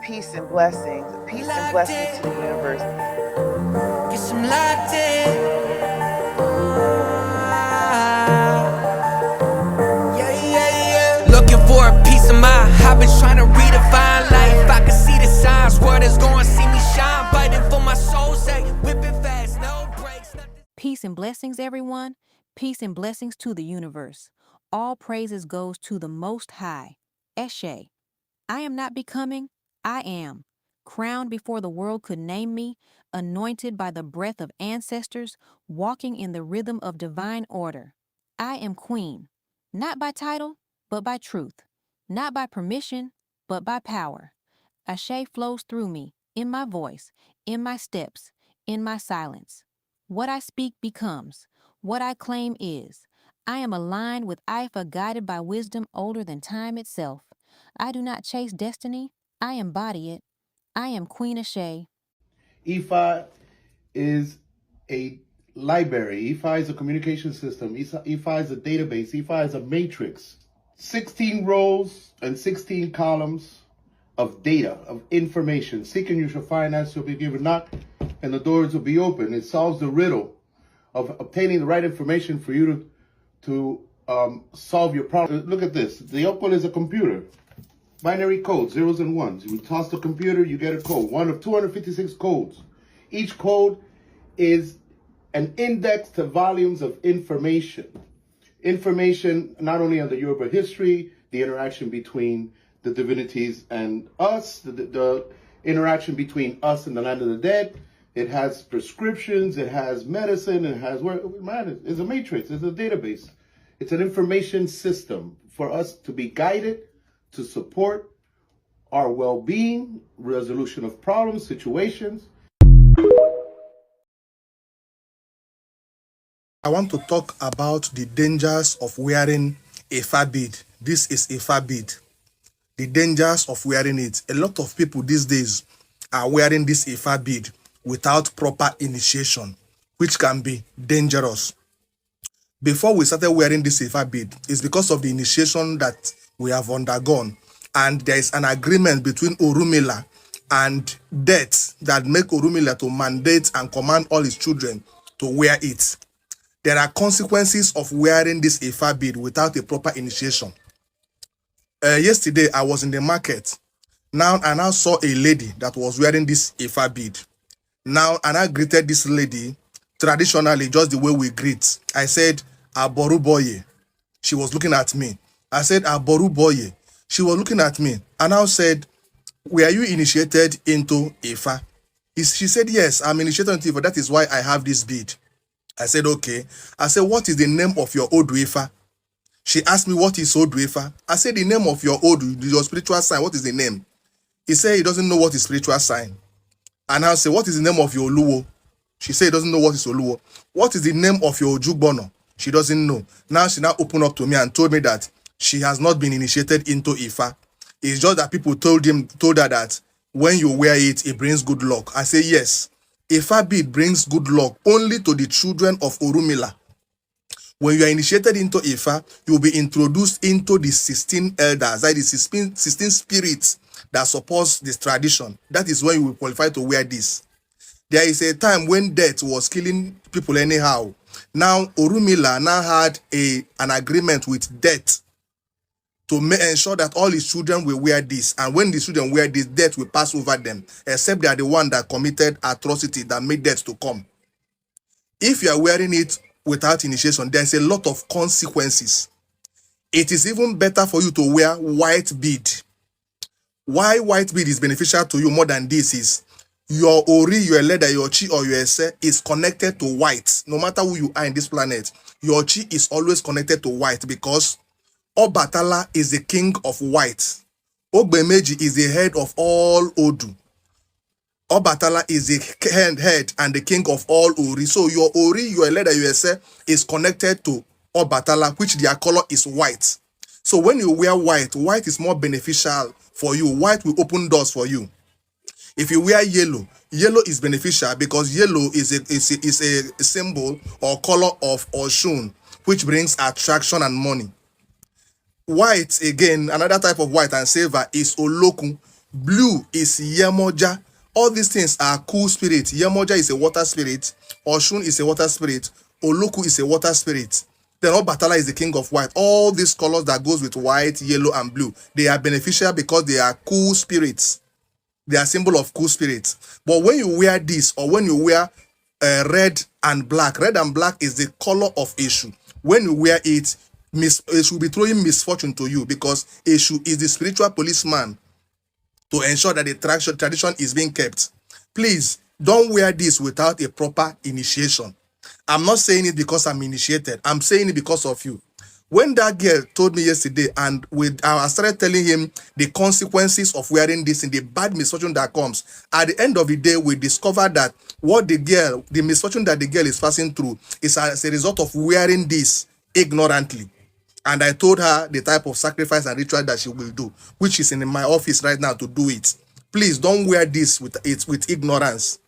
Peace and blessings. Peace and blessings to the universe. Guess I'm locked in. Looking for a piece of mind. I've been trying to redefine life. I can see the signs. Word is going to see me shine. Fighting for my soul, say, whipping fast, no brakes. Peace and blessings, everyone. Peace and blessings to the universe. All praises goes to the Most High. Eshe. I am not becoming, I am. Crowned before the world could name me, anointed by the breath of ancestors, walking in the rhythm of divine order. I am queen, not by title, but by truth. Not by permission, but by power. Ashe flows through me, in my voice, in my steps, in my silence. What I speak becomes. What I claim is. I am aligned with IFA, guided by wisdom older than time itself. I do not chase destiny. I embody it. I am Queen Ashe. IFA is a library. IFA is a communication system. IFA is a database. IFA is a matrix. 16 rows and 16 columns of data, of information. Seeking you shall find, ask shall be given, knock, and the doors will be open. It solves the riddle of obtaining the right information for you to solve your problem. Look at this. The upper is a computer. Binary code, zeros and ones. You toss the computer, you get a code. One of 256 codes. Each code is an index to volumes of information. Information not only on the Yoruba history, the interaction between the divinities and us, the interaction between us and the land of the dead. It has prescriptions, it has medicine, it has, man, it's a matrix, it's a database. It's an information system for us to be guided, to support our well-being, resolution of problems, situations. I want to talk about the dangers of wearing a IFA bead. This is a IFA bead. The dangers of wearing it. A lot of people these days are wearing this IFA bead without proper initiation, which can be dangerous. Before we started wearing this IFA bead, it's because of the initiation that we have undergone. And there is an agreement between Orumila and Death that make Orumila to mandate and command all his children to wear it. There are consequences of wearing this IFA bead without a proper initiation. Yesterday, I was in the market. Now, I now saw a lady that was wearing this IFA bead. Now, and I greeted this lady traditionally, just the way we greet. I said, Aboru boye. She was looking at me. I said, Aboru boye. She was looking at me. And I said, were you initiated into IFA? She said, yes, I'm initiated into IFA. That is why I have this bead. I said, okay. I said, what is the name of your old IFA? She asked me, what is old IFA? I said, the name of your spiritual sign, what is the name? He said he doesn't know what is spiritual sign. And I said, what is the name of your Oluwo? She said he doesn't know what is Oluwo. What is the name of your Ojugbono? She doesn't know. Now she opened up to me and told me that she has not been initiated into IFA. It's just that people told her that when you wear it, it brings good luck. I say, yes. IFA bead brings good luck only to the children of Orumila. When you are initiated into IFA, you will be introduced into the 16 elders, that is 16 spirits that supports this tradition. That is when you will qualify to wear this. There is a time when Death was killing people anyhow. Now, Orumila now had an agreement with Death to ensure that all his children will wear this. And when the children wear this, Death will pass over them, except they are the one that committed atrocity that made Death to come. If you are wearing it without initiation, there's a lot of consequences. It is even better for you to wear white bead. Why white bead is beneficial to you more than this is your ori, your leather, your chi or your ese is connected to white. No matter who you are in this planet, your chi is always connected to white because Obatala is the king of white. Ogbemeji is the head of all Odu. Obatala is the head and the king of all Ori. So your Ori, your leather, your ese is connected to Obatala, which their color is white. So when you wear white, white is more beneficial for you. White will open doors for you. If you wear yellow, yellow is beneficial because yellow is a symbol or color of Oshun, which brings attraction and money. White, again, another type of white and silver is Olokun, Blue is Yemoja. All these things are cool spirits. Yemoja is a water spirit. Oshun is a water spirit. Oloku is a water spirit. Then Obatala is the king of white. All these colors that goes with white, yellow, and blue, they are beneficial because they are cool spirits. They are symbol of cool spirits. But when you wear this, or when you wear red and black is the color of Eshu. When you wear it, Eshu will be throwing misfortune to you, because Eshu is the spiritual policeman to ensure that the tradition is being kept. Please don't wear this without a proper initiation. I'm not saying it because I'm initiated. I'm saying it because of you. When that girl told me yesterday, and I started telling him the consequences of wearing this and the bad misfortune that comes, at the end of the day, we discovered that the misfortune that the girl is passing through is as a result of wearing this ignorantly. And I told her the type of sacrifice and ritual that she will do, which is in my office right now to do it. Please don't wear this with ignorance.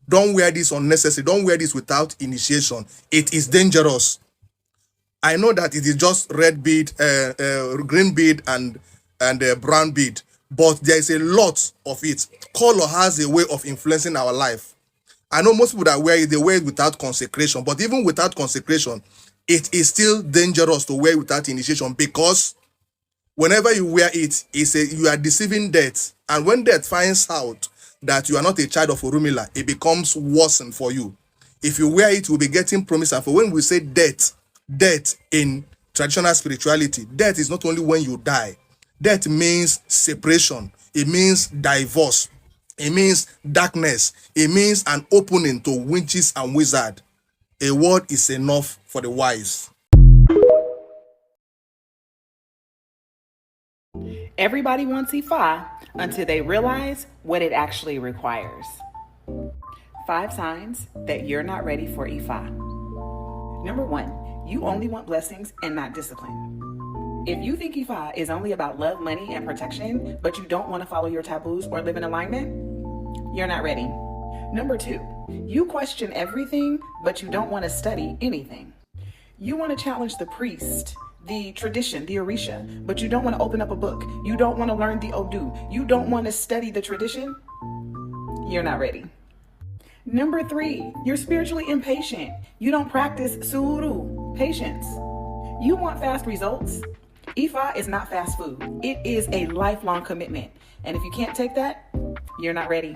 Don't wear this unnecessary. Don't wear this without initiation. It is dangerous. I know that it is just red bead, green bead, and brown bead, but there is a lot of it. Color has a way of influencing our life. I know most people that wear it, they wear it without consecration, but even without consecration, it is still dangerous to wear without initiation, because whenever you wear it, you are deceiving death. And when death finds out that you are not a child of Orumila, it becomes worsened for you. If you wear it, you'll be getting promise. And for when we say death in traditional spirituality, death is not only when you die. Death means separation. It means divorce. It means darkness. It means an opening to witches and wizards. A word is enough for the wise. Everybody wants IFA until they realize what it actually requires. 5 signs that you're not ready for IFA. Number 1, you only want blessings and not discipline. If you think IFA is only about love, money, and protection, but you don't want to follow your taboos or live in alignment, you're not ready. Number 2, you question everything, but you don't want to study anything. You want to challenge the priest, the tradition, the Orisha, but you don't want to open up a book. You don't want to learn the Odu. You don't want to study the tradition. You're not ready. Number 3, you're spiritually impatient. You don't practice suru, patience. You want fast results. IFA is not fast food. It is a lifelong commitment. And if you can't take that, you're not ready.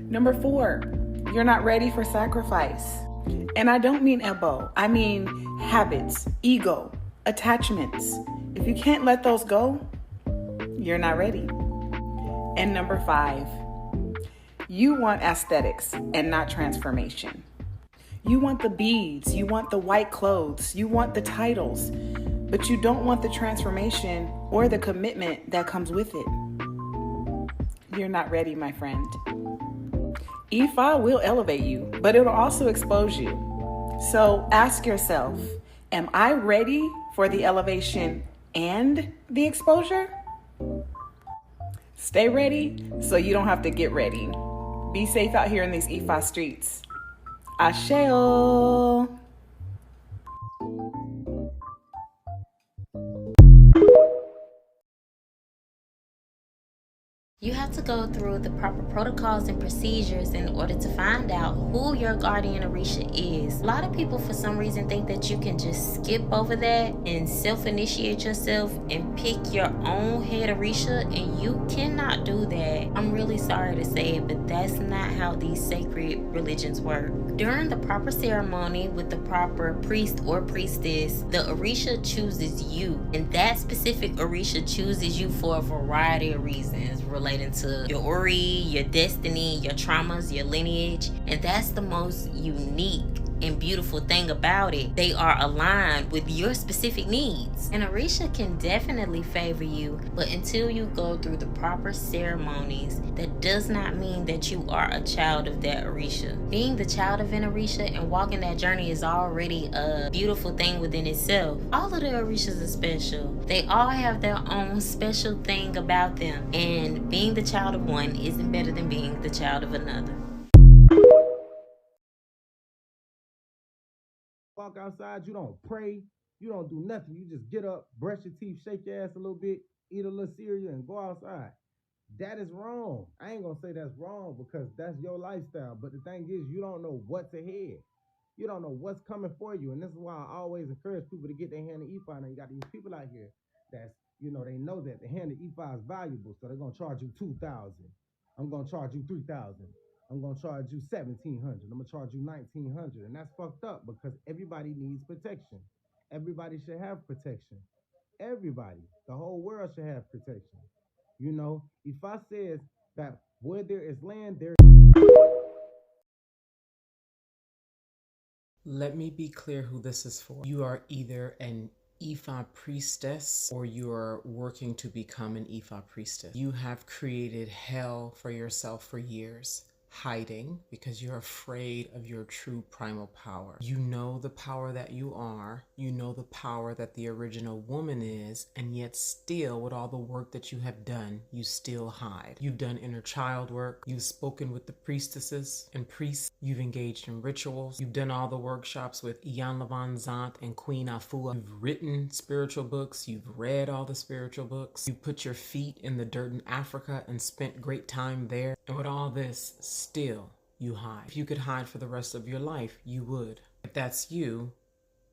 Number 4, you're not ready for sacrifice. And I don't mean ego. I mean habits, ego, attachments. If you can't let those go, you're not ready. And number 5, you want aesthetics and not transformation. You want the beads, you want the white clothes, you want the titles, but you don't want the transformation or the commitment that comes with it. You're not ready, my friend. IFA will elevate you, but it'll also expose you. So ask yourself, am I ready for the elevation and the exposure? Stay ready so you don't have to get ready. Be safe out here in these IFA streets. Asheo. You have to go through the proper protocols and procedures in order to find out who your guardian Orisha is. A lot of people for some reason think that you can just skip over that and self-initiate yourself and pick your own head Orisha, and you cannot do that. I'm really sorry to say it, but that's not how these sacred religions work. During the proper ceremony with the proper priest or priestess, the Orisha chooses you, and that specific Orisha chooses you for a variety of reasons relating to your Ori, your destiny, your traumas, your lineage, and that's the most unique and beautiful thing about it. They are aligned with your specific needs. An Orisha can definitely favor you, but until you go through the proper ceremonies, that does not mean that you are a child of that Orisha. Being the child of an Orisha and walking that journey is already a beautiful thing within itself. All of the Orishas are special. They all have their own special thing about them, and being the child of one isn't better than being the child of another. Walk outside, you don't pray, you don't do nothing. You just get up, brush your teeth, shake your ass a little bit, eat a little cereal, and go outside. That is wrong. I ain't gonna say that's wrong because that's your lifestyle. But the thing is, you don't know what's ahead. You don't know what's coming for you. And this is why I always encourage people to get their hand in E5. Now you got these people out here that's, they know that the hand in E5 is valuable. So they're gonna charge you $2,000. I'm gonna charge you $3,000. I'm gonna charge you $1,700. I'm gonna charge you $1,900. And that's fucked up because everybody needs protection. Everybody should have protection. Everybody, the whole world should have protection. If I says that where there is land, there. Let me be clear who this is for. You are either an IFA priestess or you are working to become an IFA priestess. You have created hell for yourself for years, hiding because you're afraid of your true primal power. You know the power that you are, you know the power that the original woman is, and yet still with all the work that you have done, you still hide. You've done inner child work, you've spoken with the priestesses and priests, you've engaged in rituals, you've done all the workshops with Ian Lavan Zant and Queen Afua, you've written spiritual books, you've read all the spiritual books, you put your feet in the dirt in Africa and spent great time there, and with all this, still you hide. If you could hide for the rest of your life, you would. If that's you,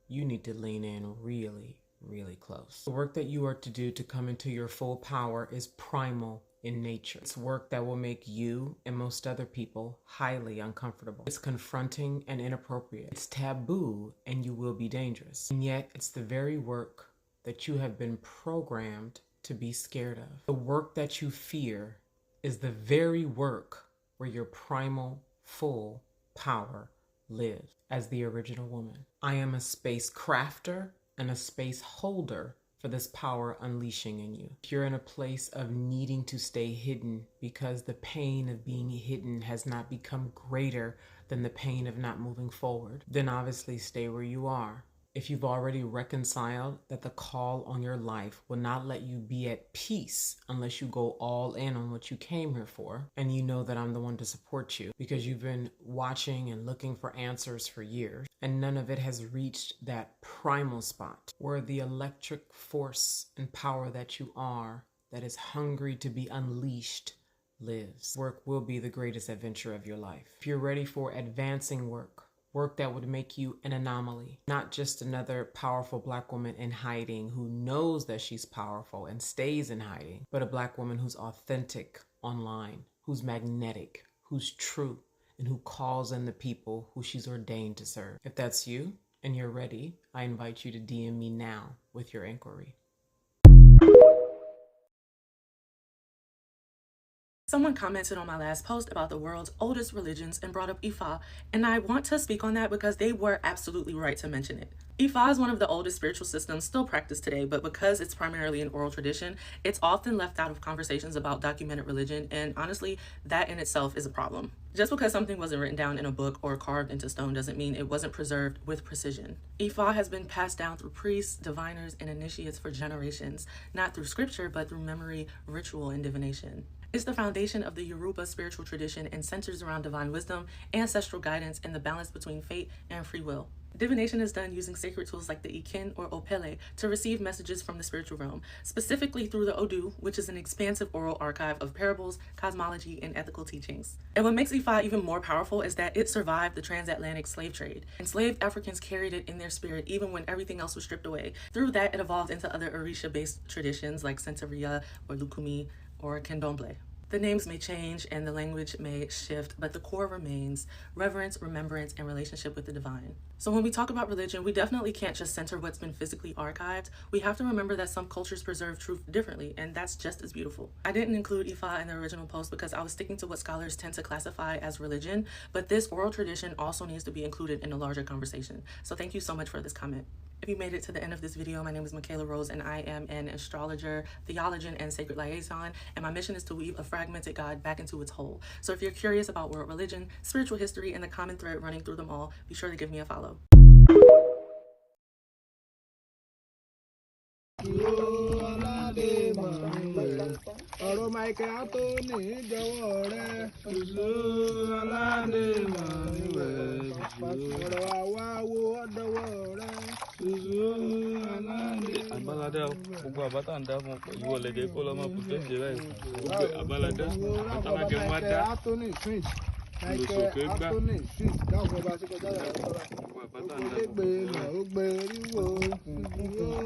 you need to lean in really, really close. The work that you are to do to come into your full power is primal in nature. It's work that will make you and most other people highly uncomfortable. It's confronting and inappropriate. It's taboo and you will be dangerous. And yet it's the very work that you have been programmed to be scared of. The work that you fear is the very work where your primal, full power lives as the original woman. I am a space crafter and a space holder for this power unleashing in you. If you're in a place of needing to stay hidden because the pain of being hidden has not become greater than the pain of not moving forward, then obviously stay where you are. If you've already reconciled that the call on your life will not let you be at peace unless you go all in on what you came here for, and you know that I'm the one to support you because you've been watching and looking for answers for years, and none of it has reached that primal spot where the electric force and power that you are, that is hungry to be unleashed, lives. Work will be the greatest adventure of your life. If you're ready for advancing work that would make you an anomaly, not just another powerful Black woman in hiding who knows that she's powerful and stays in hiding, but a Black woman who's authentic online, who's magnetic, who's true, and who calls in the people who she's ordained to serve. If that's you and you're ready, I invite you to DM me now with your inquiry. Someone commented on my last post about the world's oldest religions and brought up IFA, and I want to speak on that because they were absolutely right to mention it. IFA is one of the oldest spiritual systems still practiced today, but because it's primarily an oral tradition, it's often left out of conversations about documented religion, and honestly, that in itself is a problem. Just because something wasn't written down in a book or carved into stone doesn't mean it wasn't preserved with precision. IFA has been passed down through priests, diviners, and initiates for generations, not through scripture, but through memory, ritual, and divination. It's the foundation of the Yoruba spiritual tradition and centers around divine wisdom, ancestral guidance, and the balance between fate and free will. Divination is done using sacred tools like the Ikin or Opele to receive messages from the spiritual realm, specifically through the Odu, which is an expansive oral archive of parables, cosmology, and ethical teachings. And what makes Ifa even more powerful is that it survived the transatlantic slave trade. Enslaved Africans carried it in their spirit even when everything else was stripped away. Through that, it evolved into other Orisha-based traditions like Santeria or Lukumi or Candomblé. The names may change and the language may shift, but the core remains: reverence, remembrance, and relationship with the divine. So when we talk about religion, we definitely can't just center what's been physically archived. We have to remember that some cultures preserve truth differently, and that's just as beautiful. I didn't include Ifa in the original post because I was sticking to what scholars tend to classify as religion, but this oral tradition also needs to be included in a larger conversation. So thank you so much for this comment. If you made it to the end of this video, my name is Michaela Rose, and I am an astrologer, theologian, and sacred liaison, and my mission is to weave a fragmented God back into its whole. So if you're curious about world religion, spiritual history, and the common thread running through them all, be sure to give me a follow. Ọ̀rọ̀ Mike Anthony jọ̀wọ́ rẹ ṣoṣo aládé màmí wẹ̀ ọ̀rọ̀ àwa wo ọ̀dọ́wọ́ rẹ ṣoṣo aládé. Àbáládá gbogbo àbátà ń dá fún ọ̀pọ̀ ìwọ lẹ́dẹ̀ẹ́ kó lọ́mọ kò tẹ́sí rẹ̀ gbogbo àbáládá àtàlágẹ̀ wá dá Anthony Smith olùsòkè gbá Anthony Smith dáhùn ọba sí kọjá rẹ̀ lọ́wọ́. gbogbo àbátà ń dá Gbé náà ó gbé ríwó.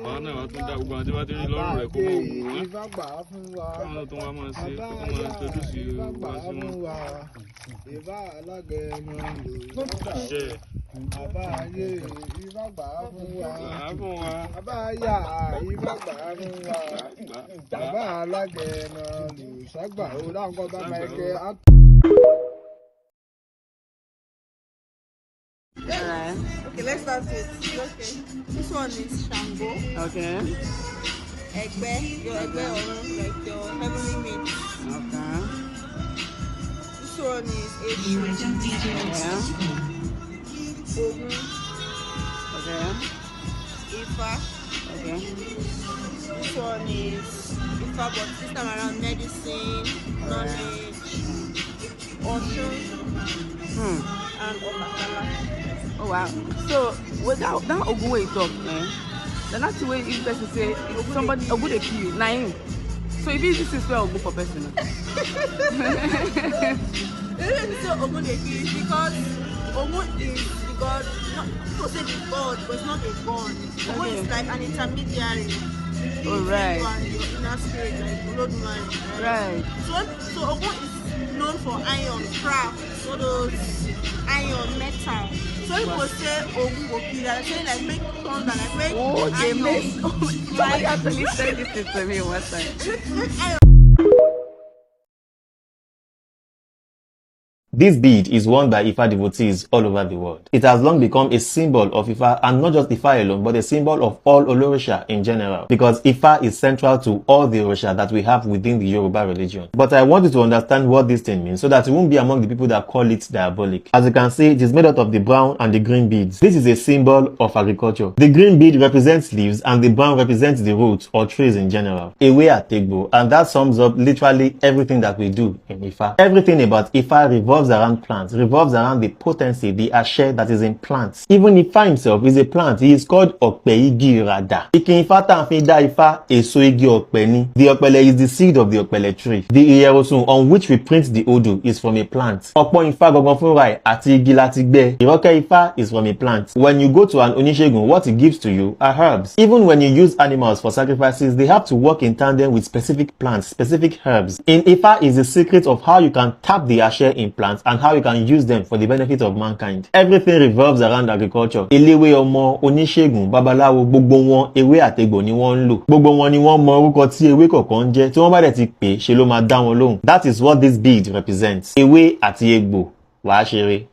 báwọn náà wá tún dá gbogbo àwọn tí wọ́n ti rí lọ́rùn rẹ̀ kó mọ̀ wù wọ́n Ifá gbà á fún wa. káwọn tó wá máa ṣe kó tó máa ṣojú sí Ifá gbà wá á sí fún wọn. wa. Ifá alágẹ̀mọ lò. ṣe Bàbá ayé Ifá gbà á fún wa. gbà á fún wa Bàbá ayá Ifá gbà á fún wa. Bàbá alágẹ̀mọ lò. Sọ́gbà ó dáhùn kọ́ bá Michael. Alright. Okay, let's start with this one is Shango. Okay. Egbe, your Egbe or like your heavenly mate. Okay. This one is Eshu. Yeah. Ogun, Okay. Ifa. Okay. This one is Ifa, but this time around medicine, knowledge, Oshun, and Obatala. Oh wow. So without that Ogun way talk, man. The next way if person say if somebody Ogun dey kill you, na him. So if this is where Ogun for person. The reason we say Ogun dey kill is because Ogun is the god, not people say the god, but it's not a god. Ogun is like an intermediary. Alright. You and your inner spirit, like Olodumare. Right. So Ogun is known for iron, craft, all those iron, metal. So people say Ogun go kill, they're saying like make thunder, like make Oh, they iron. make somebody actually said this to me one time. Make iron. This bead is worn by Ifa devotees all over the world. It has long become a symbol of Ifa, and not just Ifa alone, but a symbol of all Olorisha in general, because Ifa is central to all the Orisha that we have within the Yoruba religion. But I want you to understand what this thing means, so that you won't be among the people that call it diabolic. As you can see, it is made out of the brown and the green beads. This is a symbol of agriculture. The green bead represents leaves, and the brown represents the roots or trees in general. Ewe Ategbo, and that sums up literally everything that we do in Ifa. Everything about Ifa revolves around plants, revolves around the potency, the ashe that is in plants. Even Ifa himself is a plant. He is called Okpeigi Rada. Ikin Ifa Tanfida Ifa Eso Igi Okpeni. The Okpele is the seed of the Okpele tree. The Iyerosun on which we print the Odu is from a plant. Okpo Ifa Gogon Funrai Ati Igi Latigbe. Iroke Ifa is from a plant. When you go to an Onishegun, what he gives to you are herbs. Even when you use animals for sacrifices, they have to work in tandem with specific plants, specific herbs. In Ifa is the secret of how you can tap the ashe in plants and how you can use them for the benefit of mankind. Everything revolves around agriculture. Elewe ọmọ, oníṣègùn, babaláwo, gbogbo wọn ewé àtegbò ni wọ́n ń lò. Gbogbo wọn ni wọ́n mọ orúkọ tí ewé kọ̀ọ̀kan ń jẹ́, tí wọ́n bá dẹ̀ ti pè é, ṣe ló máa dá wọn lóhùn. That is what this bead represents. Ewé àti egbò, wàá ṣeré.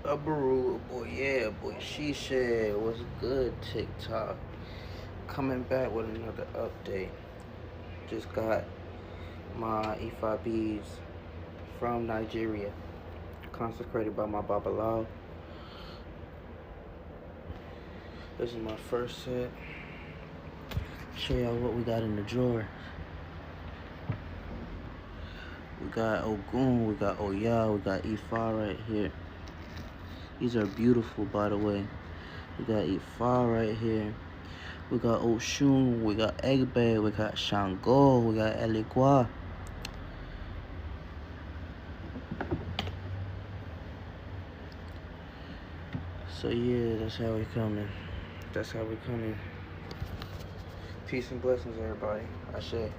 Abaru, boy, yeah, boy, she said, what's good, TikTok? Coming back with another update. Just got my IFA beads from Nigeria, consecrated by my Babalawo. This is my first set. Show y'all what we got in the drawer. We got Ogun, we got Oya, we got Ifa right here. These are beautiful, by the way. We got Ifa right here. We got Oshun, we got Egbe, we got Shango, we got Eligua. So yeah, that's how we coming. That's how we coming. Peace and blessings, everybody. Ashe.